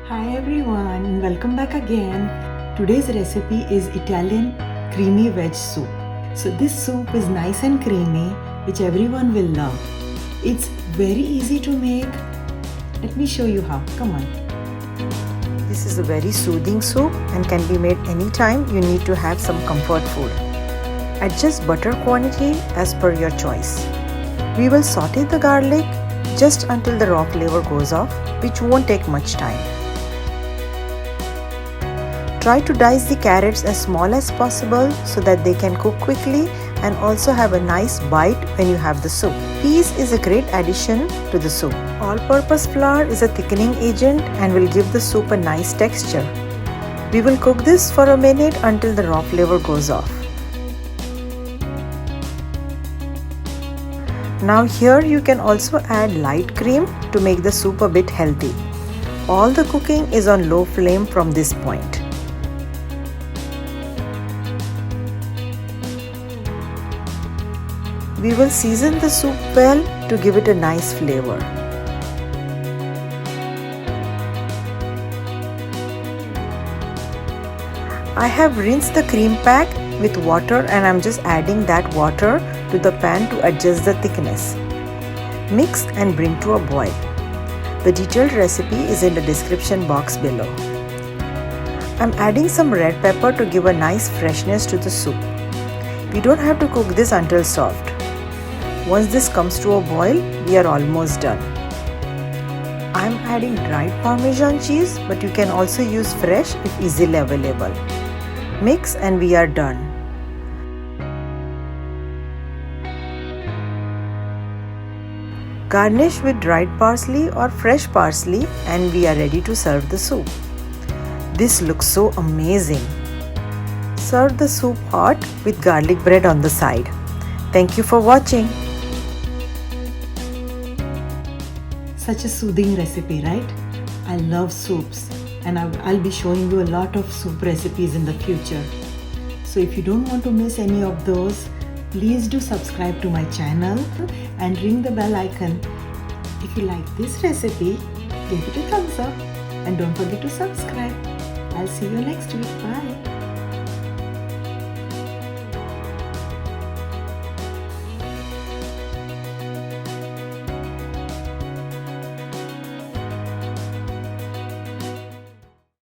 Hi everyone, welcome back again. Today's recipe is Italian creamy veg soup. So this soup is nice and creamy, which everyone will love. It's very easy to make. Let me show you how. Come on. This is a very soothing soup and can be made anytime you need to have some comfort food. Adjust butter quantity as per your choice. We will saute the garlic just until the raw flavor goes off, which won't take much time. Try to dice the carrots as small as possible so that they can cook quickly and also have a nice bite when you have the soup. Peas is a great addition to the soup. All-purpose flour is a thickening agent and will give the soup a nice texture. We will cook this for a minute until the raw flavor goes off. Now here you can also add light cream to make the soup a bit healthy. All the cooking is on low flame from this point. We will season the soup well to give it a nice flavor. I have rinsed the cream pack with water and I am just adding that water to the pan to adjust the thickness. Mix and bring to a boil. The detailed recipe is in the description box below. I am adding some red pepper to give a nice freshness to the soup. We don't have to cook this until soft. Once this comes to a boil, we are almost done. I am adding dried parmesan cheese, but you can also use fresh if easily available. Mix and we are done. Garnish with dried parsley or fresh parsley and we are ready to serve the soup. This looks so amazing. Serve the soup hot with garlic bread on the side. Thank you for watching. Such a soothing recipe, right? I love soups and I'll be showing you a lot of soup recipes in the future. So if you don't want to miss any of those, please do subscribe to my channel and ring the bell icon. If you like this recipe, give it a thumbs up and don't forget to subscribe. I'll see you next week. Bye.